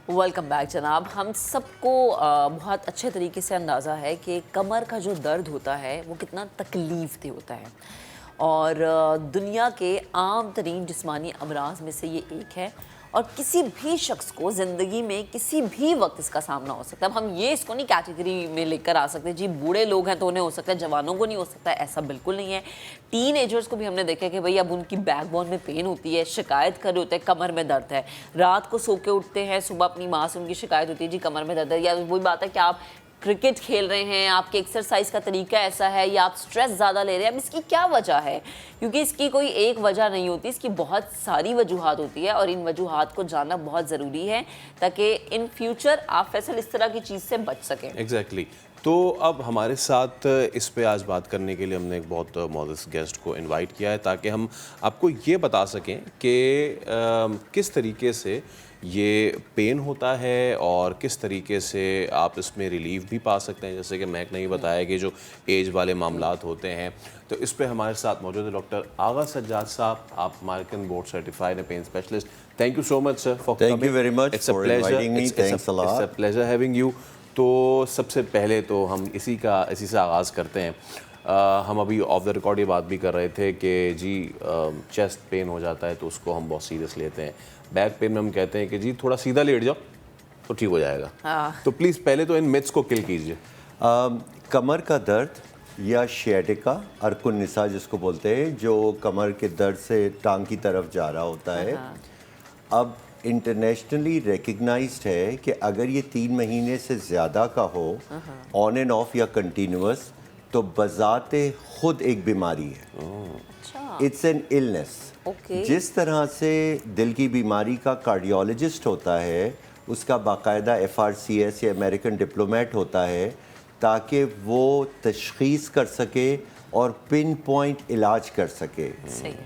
Welcome back جناب. ہم سب کو بہت اچھے طریقے سے اندازہ ہے کہ کمر کا جو درد ہوتا ہے وہ کتنا تکلیف دہ ہوتا ہے، اور دنیا کے عام ترین جسمانی امراض میں سے یہ ایک ہے، اور کسی بھی شخص کو زندگی میں کسی بھی وقت اس کا سامنا ہو سکتا ہے. اب ہم یہ اس کو نہیں کیٹیگری میں لے کر آ سکتے جی بوڑھے لوگ ہیں تو انہیں ہو سکتا ہے، جوانوں کو نہیں ہو سکتا ہے، ایسا بالکل نہیں ہے. ٹین ایجرز کو بھی ہم نے دیکھا کہ بھئی اب ان کی بیک بون میں پین ہوتی ہے، شکایت کر رہے ہوتے ہیں کمر میں درد ہے، رات کو سو کے اٹھتے ہیں، صبح اپنی ماں سے ان کی شکایت ہوتی ہے جی کمر میں درد ہے. یا وہی بات ہے کہ آپ کرکٹ کھیل رہے ہیں، آپ کے ایکسرسائز کا طریقہ ایسا ہے، یا آپ سٹریس زیادہ لے رہے ہیں. اب اس کی کیا وجہ ہے؟ کیونکہ اس کی کوئی ایک وجہ نہیں ہوتی، اس کی بہت ساری وجوہات ہوتی ہے، اور ان وجوہات کو جاننا بہت ضروری ہے تاکہ ان فیوچر آپ فیصل اس طرح کی چیز سے بچ سکیں. ایگزیکٹلی. تو اب ہمارے ساتھ اس پہ آج بات کرنے کے لیے ہم نے ایک بہت معزز گیسٹ کو انوائٹ کیا ہے تاکہ ہم آپ کو یہ بتا سکیں کہ کس طریقے سے یہ پین ہوتا ہے اور کس طریقے سے آپ اس میں ریلیف بھی پا سکتے ہیں. جیسے کہ مہک نے یہ بتایا کہ جو ایج والے معاملات ہوتے ہیں، تو اس پہ ہمارے ساتھ موجود ہے ڈاکٹر آغا سجاد صاحب. آپ American board certified pain specialist. Thank you so much sir for coming. Thank you very much for inviting me. Thanks a lot. It's a pleasure having you. تو سب سے پہلے تو ہم اسی سے آغاز کرتے ہیں. ہم ابھی آف دا ریکارڈ یہ بات بھی کر رہے تھے کہ جی چیسٹ پین ہو جاتا ہے تو اس کو ہم بہت سیریس لیتے ہیں. بیک پین میں ہم کہتے ہیں کہ جی تھوڑا سیدھا لیٹ جاؤ تو ٹھیک ہو جائے گا. تو پلیز پہلے تو ان میتھس کو کل کیجیے. کمر کا درد یا شیاٹکا ارک النساء جس کو بولتے ہیں، جو کمر کے درد سے ٹانگ کی طرف جا رہا ہوتا ہے، اب انٹرنیشنلی ریکگنائزڈ ہے کہ اگر یہ 3 مہینے سے زیادہ کا ہو، آن اینڈ آف یا کنٹینیوس، تو بذات خود ایک بیماری ہے. It's an illness. جس طرح سے دل کی بیماری کا کارڈیولوجسٹ ہوتا ہے، اس کا باقاعدہ FRCS یا امریکن ڈپلومیٹ ہوتا ہے تاکہ وہ تشخیص کر سکے اور پن پوائنٹ علاج کر سکے.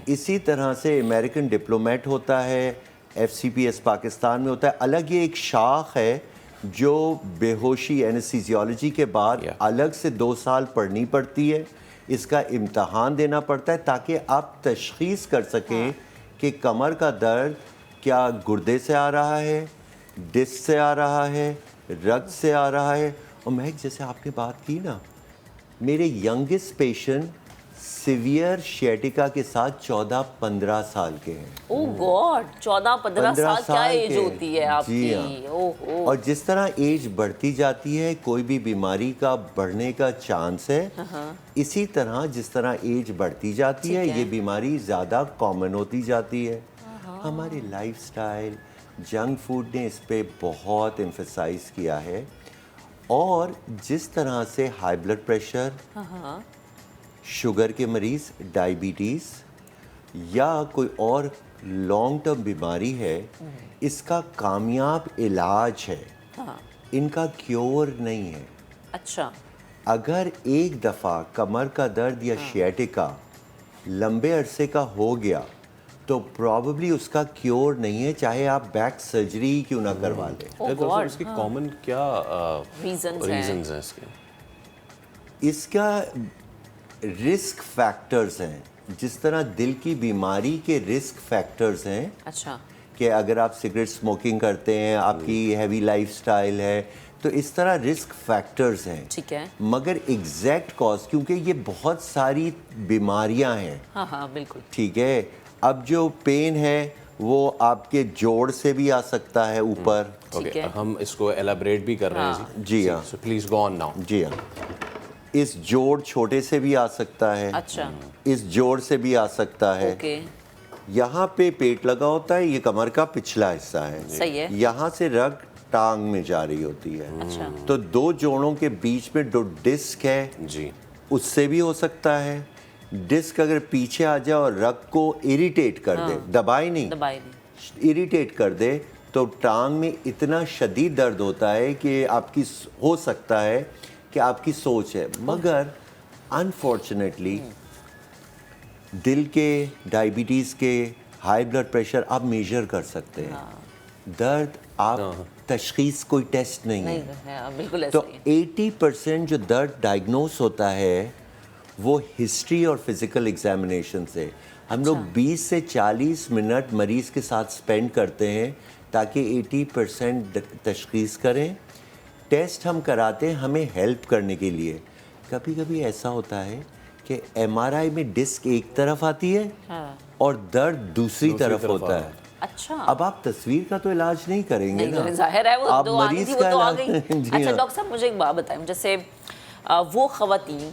اسی طرح سے امریکن ڈپلومیٹ ہوتا ہے، FCPS پاکستان میں ہوتا ہے. الگ یہ ایک شاخ ہے جو بے ہوشی اینستھیزیالوجی کے بعد الگ سے 2 سال پڑھنی پڑتی ہے. اس کا امتحان دینا پڑتا ہے تاکہ آپ تشخیص کر سکیں کہ کمر کا درد کیا گردے سے آ رہا ہے، ڈسک سے آ رہا ہے، رگ سے آ رہا ہے. اور مہک جیسے آپ نے بات کی نا، میرے ینگسٹ پیشنٹ سیویئر شیاٹکا کے ساتھ 14-15 سال کے ہیں. او گاڈ، 14-15 سال کیا ایج ہوتی ہے آپ کی؟ اور جس طرح ایج بڑھتی جاتی ہے کوئی بھی بیماری کا بڑھنے کا چانس ہے، اسی طرح جس طرح ایج بڑھتی جاتی ہے یہ بیماری زیادہ کامن ہوتی جاتی ہے. ہماری لائف سٹائل، جنک فوڈ نے اس پہ بہت ایمفسائز کیا ہے، اور جس طرح سے ہائی بلڈ پریشر، شوگر کے مریض، ڈائیبٹیز یا کوئی اور لانگ ٹرم بیماری ہے، اس کا کامیاب علاج ہے، ان کا کیور نہیں ہے. اچھا. اگر ایک دفعہ کمر کا درد یا شیاٹکا لمبے عرصے کا ہو گیا تو پرابیبلی اس کا کیور نہیں ہے، چاہے آپ بیک سرجری کیوں نہ کروا لیں. اس کی کامن کیا ریزنز ہیں اس کے؟ اس کا رسک فیکٹرز ہیں، جس طرح دل کی بیماری کے رسک فیکٹرز ہیں. اچھا. کہ اگر آپ سگریٹ اسموکنگ کرتے ہیں، آپ کی ہیوی لائف سٹائل ہے، تو اس طرح رسک فیکٹرز ہیں. ٹھیک ہے. مگر ایگزیکٹ کاز، کیونکہ یہ بہت ساری بیماریاں ہیں. ہاں بالکل. ٹھیک ہے. اب جو پین ہے وہ آپ کے جوڑ سے بھی آ سکتا ہے اوپر. ہم اس کو ایلیبریٹ بھی کر رہے ہیں. جی ہاں. So please go on now. جی ہاں. اس جوڑ چھوٹے سے بھی آ سکتا ہے. اچھا. اس جوڑ سے بھی آ سکتا ہے. یہاں پہ پیٹ لگا ہوتا ہے، یہ کمر کا پچھلا حصہ ہے. صحیح ہے. یہاں سے رگ ٹانگ میں جا رہی ہوتی ہے. اچھا. تو 2 جوڑوں کے بیچ میں جو ڈسک ہے جی اس سے بھی ہو سکتا ہے. ڈسک اگر پیچھے آ جائے اور رگ کو اریٹیٹ کر دے، دبائے نہیں، اریٹیٹ کر دے، تو ٹانگ میں اتنا شدید درد ہوتا ہے کہ آپ کی ہو سکتا ہے کہ آپ کی سوچ ہے. مگر انفارچونیٹلی دل کے، ڈائیبٹیز کے، ہائی بلڈ پریشر آپ میجر کر سکتے ہیں. درد آپ تشخیص کوئی ٹیسٹ نہیں ہے. تو 80% جو درد ڈائگنوز ہوتا ہے وہ ہسٹری اور فزیکل ایگزامینیشن سے. ہم لوگ 20 سے 40 منٹ مریض کے ساتھ سپینڈ کرتے ہیں تاکہ 80% تشخیص کریں. ٹیسٹ ہم کراتے ہیں ہمیں ہیلپ کرنے کے لیے. کبھی کبھی ایسا ہوتا ہے کہ ایم آر آئی میں ڈسک ایک طرف آتی ہے اور درد دوسری طرف ہوتا ہے. اچھا اب آپ تصویر کا تو علاج نہیں کریں گے نا, ظاہر ہے وہ آپ دو آنی تھی وہ تو آ گئی. اچھا ڈاکٹر صاحب مجھے ایک بات بتائیں, جیسے وہ خواتین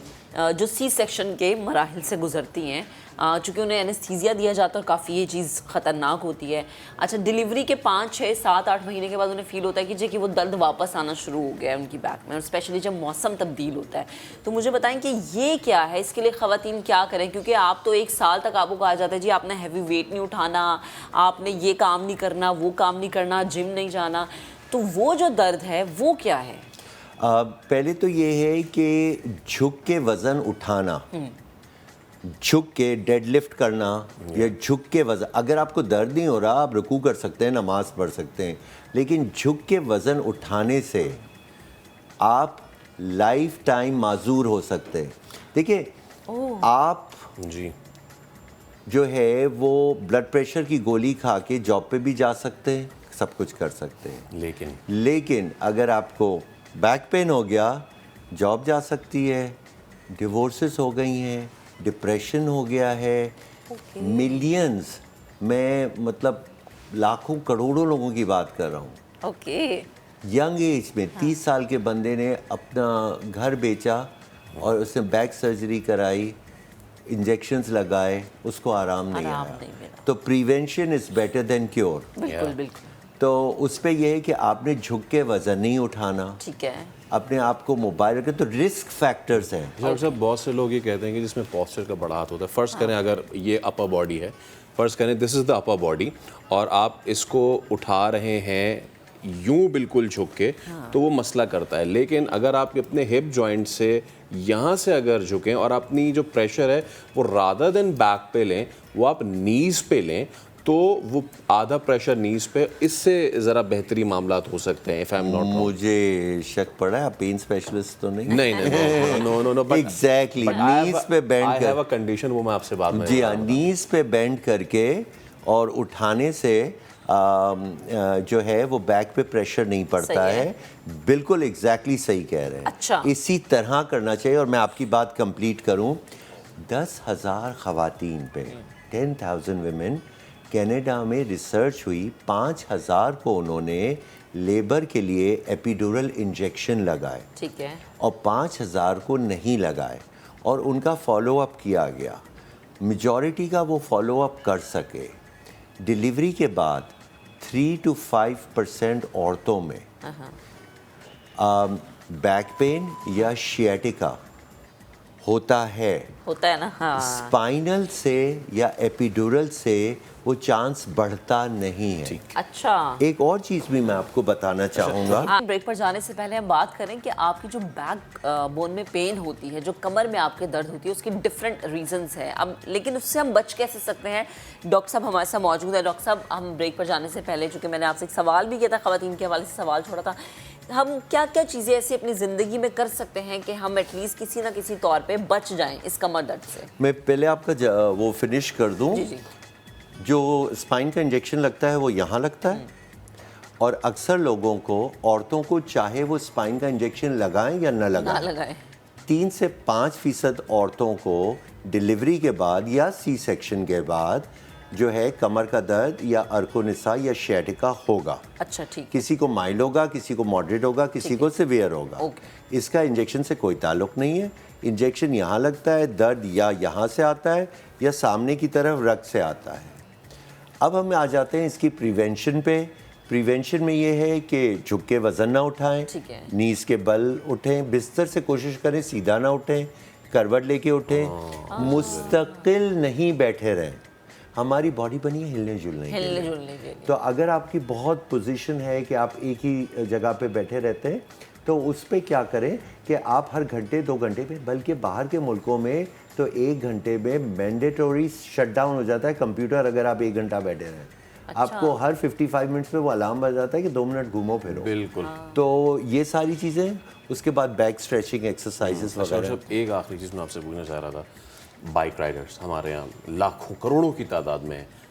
جو سی سیکشن کے مراحل سے گزرتی ہیں, چونکہ انہیں انستھیزیا دیا جاتا ہے اور کافی یہ چیز خطرناک ہوتی ہے. اچھا ڈیلیوری کے 5, 6, 7, 8 مہینے کے بعد انہیں فیل ہوتا ہے کہ وہ درد واپس آنا شروع ہو گیا ہے ان کی بیک میں, اور اسپیشلی جب موسم تبدیل ہوتا ہے. تو مجھے بتائیں کہ یہ کیا ہے, اس کے لیے خواتین کیا کریں, کیونکہ آپ تو 1 سال تک آپ کو کہا جاتا ہے جی آپ نے ہیوی ویٹ نہیں اٹھانا, آپ نے یہ کام نہیں کرنا, وہ کام نہیں کرنا, جم نہیں جانا. تو وہ جو درد ہے وہ کیا ہے؟ پہلے تو یہ ہے کہ جھک کے وزن اٹھانا, جھک کے ڈیڈ لفٹ کرنا یا جھک کے وزن, اگر آپ کو درد نہیں ہو رہا آپ رکوع کر سکتے ہیں, نماز پڑھ سکتے ہیں, لیکن جھک کے وزن اٹھانے سے آپ لائف ٹائم معذور ہو سکتے ہیں. دیکھیں آپ جی جو ہے وہ بلڈ پریشر کی گولی کھا کے جاب پہ بھی جا سکتے ہیں, سب کچھ کر سکتے ہیں, لیکن اگر آپ کو بیک پین ہو گیا جاب جا سکتی ہے, ڈیورسز ہو گئی ہیں, ڈپریشن ہو گیا ہے, ملینز, میں مطلب لاکھوں کروڑوں لوگوں کی بات کر رہا ہوں. اوکے ینگ ایج میں 30 سال کے بندے نے اپنا گھر بیچا اور اس نے بیک سرجری کرائی, انجیکشنز لگائے, اس کو آرام نہیں آیا. تو prevention is better than cure. بالکل بالکل. تو اس پہ یہ ہے کہ آپ نے جھک کے وزن نہیں اٹھانا, ٹھیک ہے, اپنے آپ کو موبائل رکھیں. تو رسک فیکٹرز ہیں. ڈاکٹر صاحب بہت سے لوگ یہ کہتے ہیں کہ جس میں پوسچر کا بڑا ہاتھ ہوتا ہے. فرض کریں اگر یہ اپر باڈی ہے, فرض کریں دس از دا اپر باڈی, اور آپ اس کو اٹھا رہے ہیں یوں بالکل جھک کے, تو وہ مسئلہ کرتا ہے. لیکن اگر آپ اپنے ہپ جوائنٹ سے یہاں سے اگر جھکیں اور اپنی جو پریشر ہے وہ رادر دین بیک پہ لیں, وہ آپ نیز پہ لیں, تو وہ آدھا پریشر نیز پہ, اس سے ذرا بہتری معاملات ہو سکتے ہیں. مجھے شک پڑا ہے آپ پین اسپیشلسٹ تو نہیں؟ نہیں ایگزیکٹلی نیز پہ بینڈ کر کنڈیشن, وہ میں آپ سے بات میں, جی ہاں, نیز پہ بینڈ کر کے اور اٹھانے سے جو ہے وہ بیک پہ پریشر نہیں پڑتا ہے. بالکل ایگزیکٹلی صحیح کہہ رہے ہیں. اچھا, اسی طرح کرنا چاہیے. اور میں آپ کی بات کمپلیٹ کروں, 10,000 خواتین پہ 10,000 ویمن, کینیڈا میں ریسرچ ہوئی, 5,000 کو انہوں نے لیبر کے لیے ایپیڈورل انجیکشن لگائے, ٹھیک ہے, اور 5,000 کو نہیں لگائے, اور ان کا فالو اپ کیا گیا. میجورٹی کا وہ فالو اپ کر سکے. ڈیلیوری کے بعد 3 to 5% عورتوں میں بیک پین یا شیاٹیکا ہوتا ہے نا, اسپائنل سے یا ایپیڈورل سے وہ چانس بڑھتا نہیں ہے. اچھا, ایک اور چیز بھی میں آپ کو بتانا چاہوں گا. بریک پر جانے سے پہلے ہم بات کریں کہ آپ کی جو بیک بون میں پین ہوتی ہے, جو کمر میں آپ کے درد ہوتی ہے, اس کی ڈفرینٹ ریزنز ہیں. اب لیکن اس سے ہم بچ کیسے سکتے ہیں؟ ڈاکٹر صاحب ہمارے ساتھ موجود ہے. ڈاکٹر صاحب ہم بریک پر جانے سے پہلے, چونکہ میں نے آپ سے ایک سوال بھی کیا تھا, خواتین کے حوالے سے سوال چھوڑا تھا, ہم کیا کیا چیزیں ایسی اپنی زندگی میں کر سکتے ہیں کہ ہم ایٹ لیسٹ کسی نہ کسی طور پہ بچ جائیں اس کمر درد سے؟ میں پہلے آپ کا وہ فنش کر دوں. جی جی. جو اسپائن کا انجیکشن لگتا ہے وہ یہاں لگتا ہے, اور اکثر لوگوں کو, عورتوں کو, چاہے وہ اسپائن کا انجیکشن لگائیں یا نہ لگائیں, 3 سے 5% عورتوں کو ڈیلیوری کے بعد یا سی سیکشن کے بعد جو ہے کمر کا درد یا ارکونسا یا شیاٹیکا ہوگا. اچھا ٹھیک. کسی کو مائلڈ ہوگا, کسی کو ماڈریٹ ہوگا, کسی کو سیویئر ہوگا. اس کا انجیکشن سے کوئی تعلق نہیں ہے. انجیکشن یہاں لگتا ہے, درد یا یہاں سے آتا ہے یا سامنے کی طرف رگ سے آتا ہے. اب ہم آ جاتے ہیں اس کی پریونشن پہ. پریونشن میں یہ ہے کہ جھک کے وزن نہ اٹھائیں, نیز کے بل اٹھیں, بستر سے کوشش کریں سیدھا نہ اٹھیں, کروٹ لے کے اٹھیں, مستقل نہیں بیٹھے رہیں. ہماری باڈی بنی ہے ہلنے جلنے کے لیے. تو اگر آپ کی بہت پوزیشن ہے کہ آپ ایک ہی جگہ پہ بیٹھے رہتے ہیں, تو اس پہ کیا کریں کہ آپ ہر گھنٹے 2 گھنٹے پہ, بلکہ باہر کے ملکوں میں تو 1 گھنٹے میں مینڈیٹوری شٹ ڈاؤن ہو جاتا ہے کمپیوٹر. اگر آپ 1 گھنٹہ بیٹھے رہیں, آپ کو ہر 55 منٹس پہ وہ الارم بج جاتا ہے کہ 2 منٹ گھومو پھرو. بالکل. تو یہ ساری چیزیں, اس کے بعد بیک اسٹریچنگ ایکسرسائزز وغیرہ. ایک آخری چیز میں آپ سے پوچھنا چاہ رہا تھا, بائک رائڈرس ہمارے یہاں لاکھوں کروڑوں کی تعداد میں ہیں,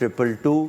222